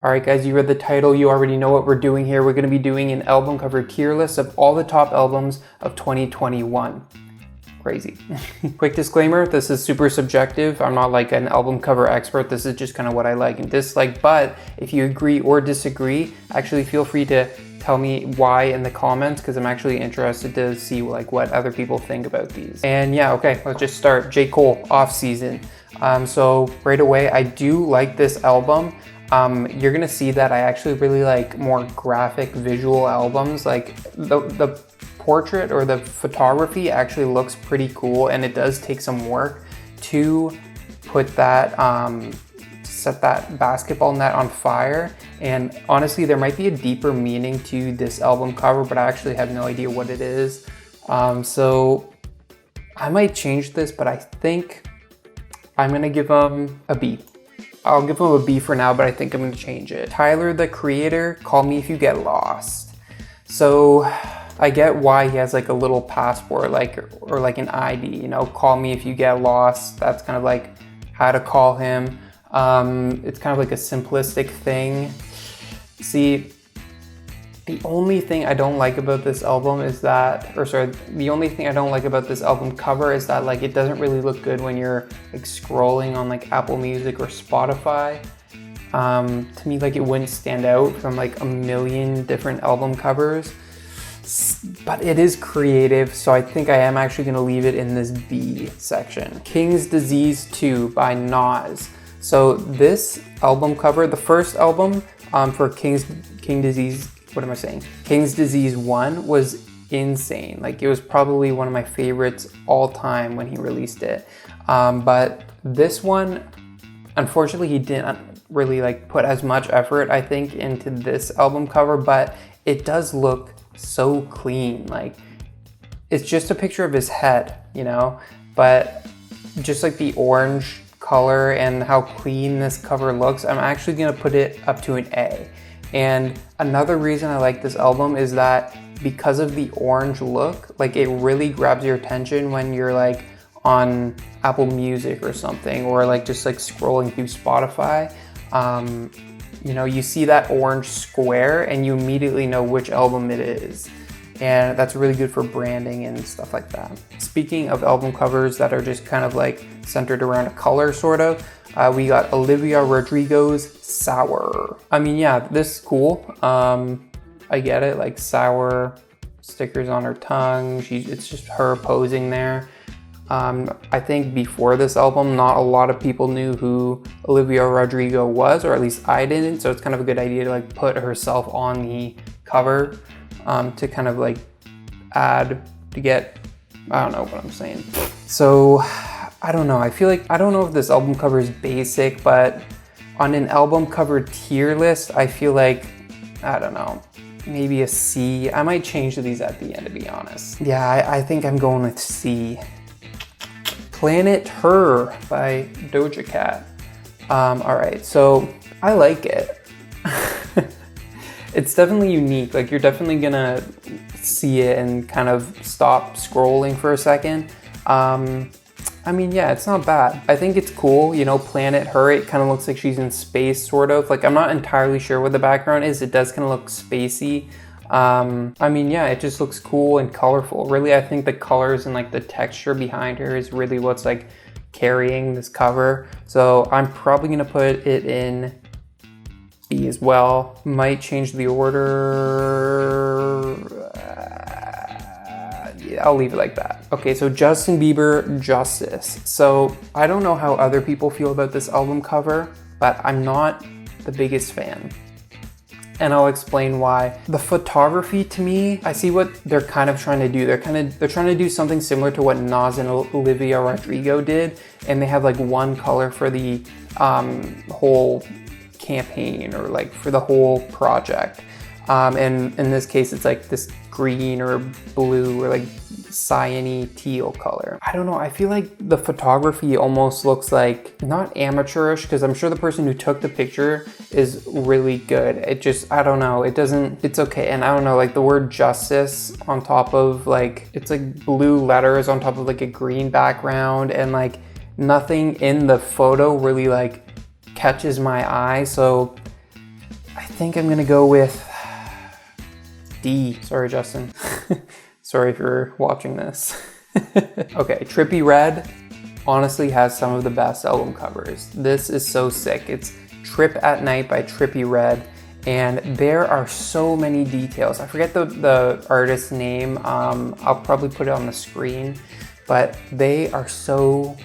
All right, guys, you read the title. You already know what we're doing here. We're going to be doing an album cover tier list of all the top albums of 2021. Crazy. Quick disclaimer, this is super subjective. I'm not like an album cover expert. This is just kind of what I like and dislike. But if you agree or disagree, actually feel free to tell me why in the comments, because I'm actually interested to see like what other people think about these. And yeah, okay, let's just start. J. Cole, Off Season. So right away, I do like this album. You're gonna see that I actually really like more graphic visual albums. Like the portrait or the photography actually looks pretty cool, and it does take some work to put that, set that basketball net on fire. And honestly, there might be a deeper meaning to this album cover, but I actually have no idea what it is. So I might change this, but I think I'm gonna give him a B. I'll give him a B for now, but I think I'm gonna change it. Tyler, the Creator, Call Me If You Get Lost. So I get why he has like a little passport, or like an ID, you know, call me if you get lost. That's kind of like how to call him. It's kind of like a simplistic thing. See, the only thing I don't like about this album is that, the only thing I don't like about this album cover is that like it doesn't really look good when you're like scrolling on like Apple Music or Spotify. To me, like it wouldn't stand out from like a million different album covers, but it is creative, so I think I am actually gonna leave it in this B section. King's Disease 2 by Nas. So this album cover, the first album for King's Disease 1 was insane. Like it was probably one of my favorites all time when he released it. But this one, unfortunately, he didn't really like put as much effort, I think, into this album cover, but it does look so clean. Like it's just a picture of his head, you know, but just like the orange color and how clean this cover looks, I'm actually gonna put it up to an A. And another reason I like this album is that because of the orange look, like it really grabs your attention when you're like on Apple Music or something, or like just like scrolling through Spotify. You know, you see that orange square and you immediately know which album it is. And that's really good for branding and stuff like that. Speaking of album covers that are just kind of like centered around a color sort of, we got Olivia Rodrigo's Sour. I mean, yeah, this is cool. I get it, like sour stickers on her tongue. It's just her posing there. I think before this album, not a lot of people knew who Olivia Rodrigo was, or at least I didn't. So it's kind of a good idea to like put herself on the cover to kind of like add to get, I don't know what I'm saying. So I don't know. I feel like, I don't know if this album cover is basic, but on an album cover tier list, I feel like, I don't know, maybe a C. I might change these at the end, to be honest. Yeah, I think I'm going with C. Planet Her by Doja Cat. All right, so I like it. It's definitely unique. Like you're definitely gonna see it and kind of stop scrolling for a second. I mean, yeah, it's not bad. I think it's cool, you know, Planet Her, it kind of looks like she's in space, sort of. Like, I'm not entirely sure what the background is. It does kind of look spacey. I mean, yeah, it just looks cool and colorful. Really, I think the colors and like the texture behind her is really what's like carrying this cover. So I'm probably gonna put it in B as well. Might change the order. Yeah, I'll leave it like that. Okay, so Justin Bieber, Justice. So I don't know how other people feel about this album cover, but I'm not the biggest fan. And I'll explain why. The photography, to me, I see what they're kind of trying to do. They're trying to do something similar to what Nas and Olivia Rodrigo did, and they have like one color for the whole campaign, or like for the whole project. And in this case, it's like this green or blue or like cyan-y teal color. I don't know, I feel like the photography almost looks like, not amateurish, because I'm sure the person who took the picture is really good. It just, I don't know, it's okay. And I don't know, like the word justice on top of like, it's like blue letters on top of like a green background, and like nothing in the photo really like catches my eye. So think I'm gonna go with D. Sorry, Justin. Sorry if you're watching this. Okay, Trippy Red honestly has some of the best album covers. This is so sick. It's Trip at Night by Trippy Red, and there are so many details. I forget the artist's name. I'll probably put it on the screen, but they are so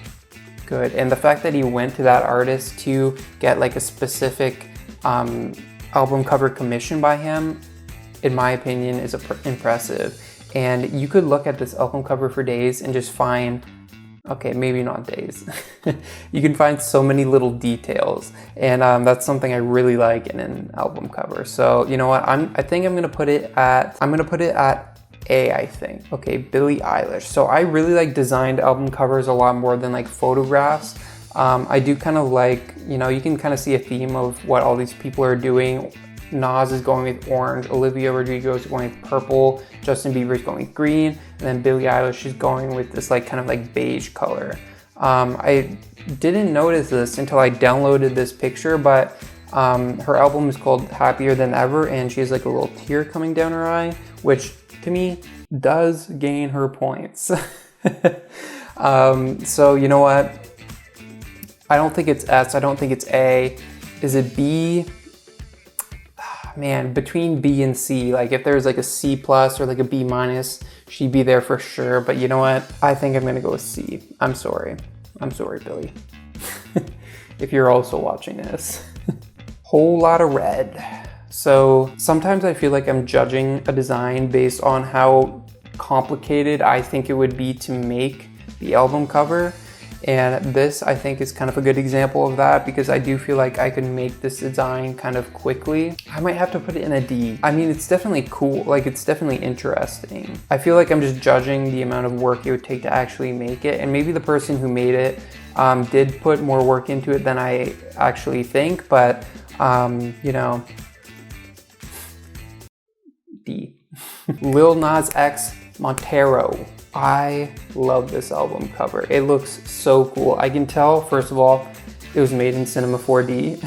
good. And the fact that he went to that artist to get like a specific album cover commission by him, in my opinion, is impressive. And you could look at this album cover for days and just find, okay, maybe not days. You can find so many little details, and that's something I really like in an album cover. So you know what? I think I'm gonna put it at A, I think. Okay, Billie Eilish. So I really like designed album covers a lot more than like photographs. I do kind of like, you know, you can kind of see a theme of what all these people are doing. Nas is going with orange, Olivia Rodrigo is going with purple, Justin Bieber is going with green, and then Billie Eilish is going with this like kind of like beige color. I didn't notice this until I downloaded this picture, but her album is called Happier Than Ever, and she has like a little tear coming down her eye, which to me does gain her points. So you know what? I don't think it's S, I don't think it's A. Is it B? Man, between B and C, like if there's like a C plus or like a B minus, she'd be there for sure. But you know what? I think I'm gonna go with C. I'm sorry, Billy. If you're also watching this. Whole lot of red. So sometimes I feel like I'm judging a design based on how complicated I think it would be to make the album cover. And this, I think, is kind of a good example of that, because I do feel like I can make this design kind of quickly. I might have to put it in a D. I mean, it's definitely cool, like it's definitely interesting. I feel like I'm just judging the amount of work it would take to actually make it, and maybe the person who made it did put more work into it than I actually think, but you know, D. Lil Nas X Montero. I love this album cover. It looks so cool. I can tell, first of all, it was made in Cinema 4D.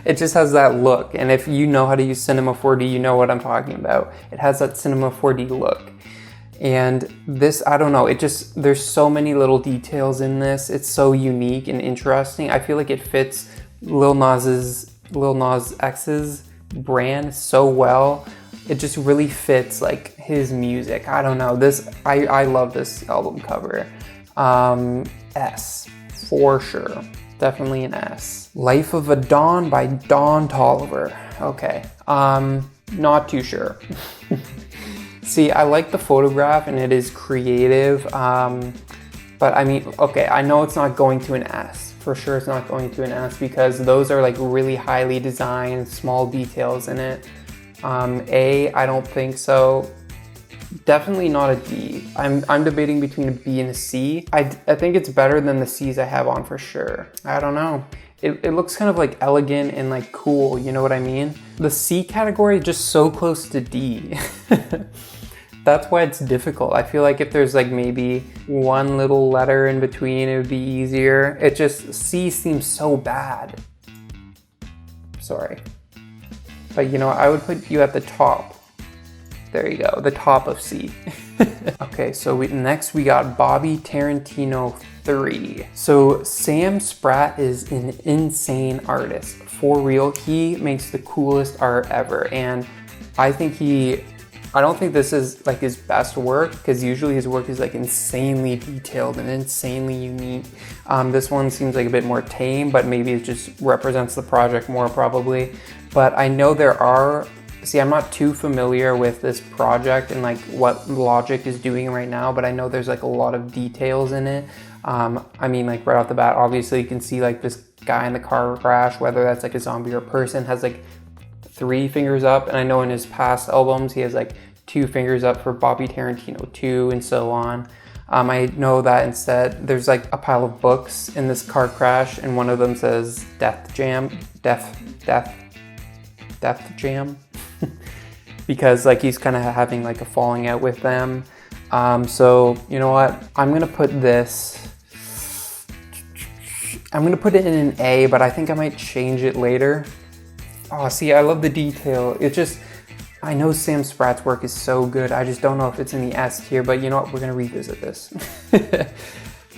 It just has that look. And if you know how to use Cinema 4D, you know what I'm talking about. It has that Cinema 4D look. And this, I don't know, it just, there's so many little details in this. It's so unique and interesting. I feel like it fits Lil Nas X's brand so well. It just really fits like his music. I don't know, this, I love this album cover. S, for sure. Definitely an S. Life of a Dawn by Don Toliver. Okay, not too sure. See, I like the photograph and it is creative, but I mean, okay, I know it's not going to an S. For sure it's not going to an S, because those are like really highly designed, small details in it. A, I don't think so. Definitely not a D. I'm debating between a B and a C. I think it's better than the C's I have on for sure. I don't know. It looks kind of like elegant and like cool, you know what I mean? The C category is just so close to D. That's why it's difficult. I feel like if there's like maybe one little letter in between, it would be easier. It just, C seems so bad. Sorry. But you know, I would put you at the top. There you go, the top of C. Okay, so next we got Bobby Tarantino 3. So Sam Spratt is an insane artist. For real, he makes the coolest art ever. And I don't think this is like his best work, because usually his work is like insanely detailed and insanely unique. This one seems like a bit more tame, but maybe it just represents the project more probably. But I know I'm not too familiar with this project and like what Logic is doing right now, but I know there's like a lot of details in it. I mean, like right off the bat, obviously you can see like this guy in the car crash, whether that's like a zombie or a person, has like 3 fingers up. And I know in his past albums, he has like 2 fingers up for Bobby Tarantino 2 and so on. I know that instead there's like a pile of books in this car crash, and one of them says Death Jam, because like he's kind of having like a falling out with them. So you know what? I'm gonna put it in an A, but I think I might change it later. Oh, see, I love the detail. It just, I know Sam Spratt's work is so good. I just don't know if it's in the S tier, but you know what? We're gonna revisit this.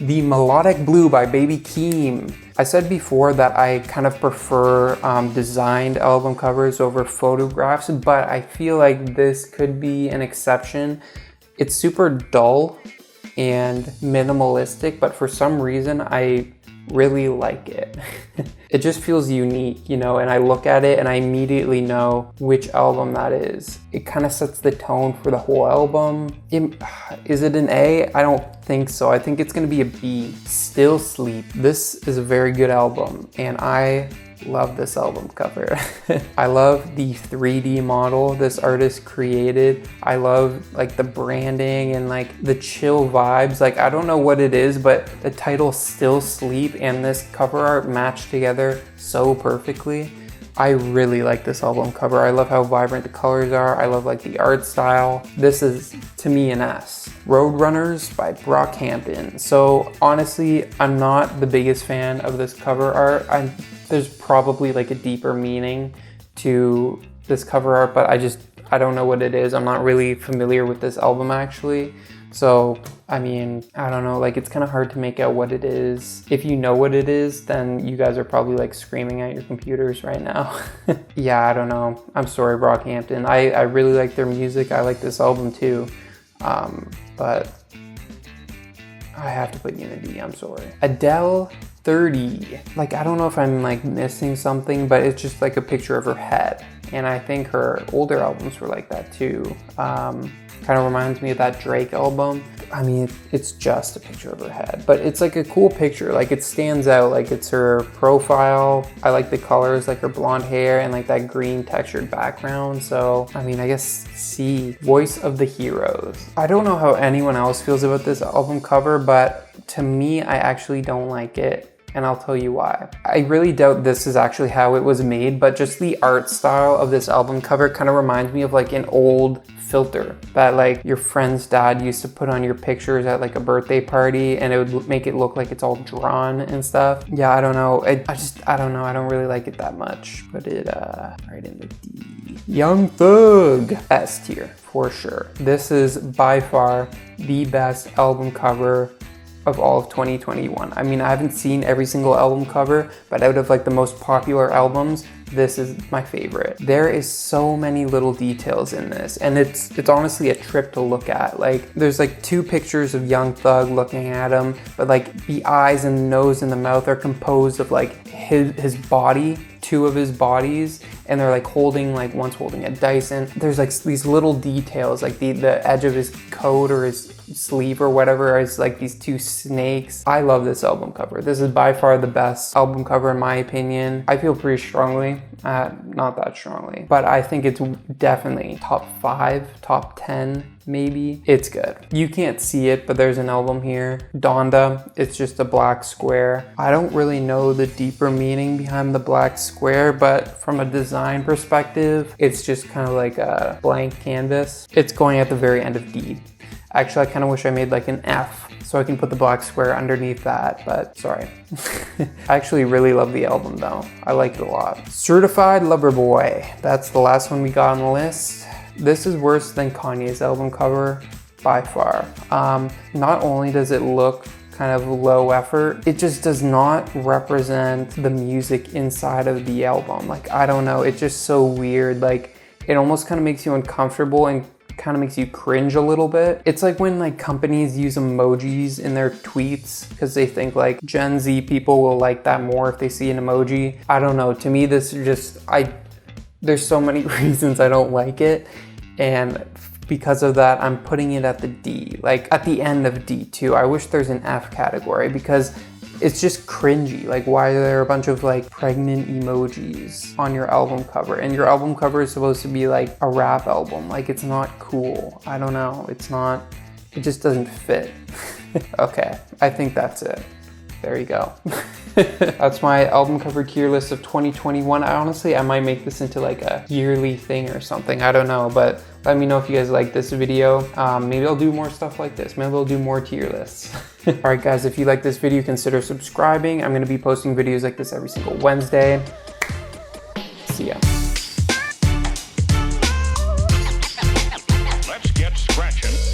The Melodic Blue by Baby Keem. I said before that I kind of prefer designed album covers over photographs, but I feel like this could be an exception. It's super dull and minimalistic, but for some reason I really like it. It just feels unique, you know, and I look at it and I immediately know which album that is. It kind of sets the tone for the whole album. Is it an A? I don't think so. I think it's gonna be a B. Still Sleep. This is a very good album and I love this album cover. I love the 3D model this artist created. I love like the branding and like the chill vibes. Like I don't know what it is, but the title Still Sleep and this cover art match together so perfectly. I really like this album cover. I love how vibrant the colors are. I love like the art style. This is, to me, an S. Roadrunners by Brockhampton. So honestly, I'm not the biggest fan of this cover art. There's probably like a deeper meaning to this cover art, but I don't know what it is. I'm not really familiar with this album actually. So, I mean, I don't know, like it's kind of hard to make out what it is. If you know what it is, then you guys are probably like screaming at your computers right now. Yeah, I don't know. I'm sorry, Brockhampton. I really like their music. I like this album too. But I have to put you in a D, I'm sorry. Adele, 30. Like, I don't know if I'm like missing something, but it's just like a picture of her head. And I think her older albums were like that too. Kind of reminds me of that Drake album. I mean, it's just a picture of her head, but it's like a cool picture. Like it stands out, like it's her profile. I like the colors, like her blonde hair and like that green textured background. So, I mean, I guess C, Voice of the Heroes. I don't know how anyone else feels about this album cover, but to me, I actually don't like it. And I'll tell you why. I really doubt this is actually how it was made, but just the art style of this album cover kind of reminds me of like an old filter that like your friend's dad used to put on your pictures at like a birthday party, and it would make it look like it's all drawn and stuff. Yeah, I don't know. I don't know. I don't really like it that much. Put it right in the D. Young Thug, S tier for sure. This is by far the best album cover of all of 2021. I mean, I haven't seen every single album cover, but out of like the most popular albums, this is my favorite. There is so many little details in this, and it's honestly a trip to look at. Like, there's like 2 pictures of Young Thug looking at him, but like the eyes and the nose and the mouth are composed of like his body, 2 of his bodies, and they're like holding, like one's holding a Dyson. There's like these little details, like the edge of his coat or his sleeve or whatever is like these 2 snakes. I love this album cover. This is by far the best album cover in my opinion. I feel pretty strongly, not that strongly, but I think it's definitely top 5, top 10 maybe. It's good. You can't see it, but there's an album here. Donda, it's just a black square. I don't really know the deeper meaning behind the black square, but from a design perspective, it's just kind of like a blank canvas. It's going at the very end of D. Actually, I kind of wish I made like an F so I can put the black square underneath that, but sorry. I actually really love the album though. I like it a lot. Certified Lover Boy. That's the last one we got on the list. This is worse than Kanye's album cover by far. Not only does it look kind of low effort, it just does not represent the music inside of the album. Like, I don't know, it's just so weird. Like, it almost kind of makes you uncomfortable and kind of makes you cringe a little bit. It's like when like companies use emojis in their tweets because they think like Gen Z people will like that more if they see an emoji. I don't know, to me this is just, there's so many reasons I don't like it, and because of that I'm putting it at the D, like at the end of D too. I wish there's an F category because it's just cringy. Like, why are there a bunch of like pregnant emojis on your album cover? And your album cover is supposed to be like a rap album. Like, it's not cool. I don't know. It's not, it just doesn't fit. Okay, I think that's it. There you go. That's my album cover tier list of 2021. I might make this into like a yearly thing or something. I don't know, but let me know if you guys like this video. Maybe I'll do more stuff like this. Maybe I'll do more tier lists. All right, guys, if you like this video, consider subscribing. I'm gonna be posting videos like this every single Wednesday. See ya.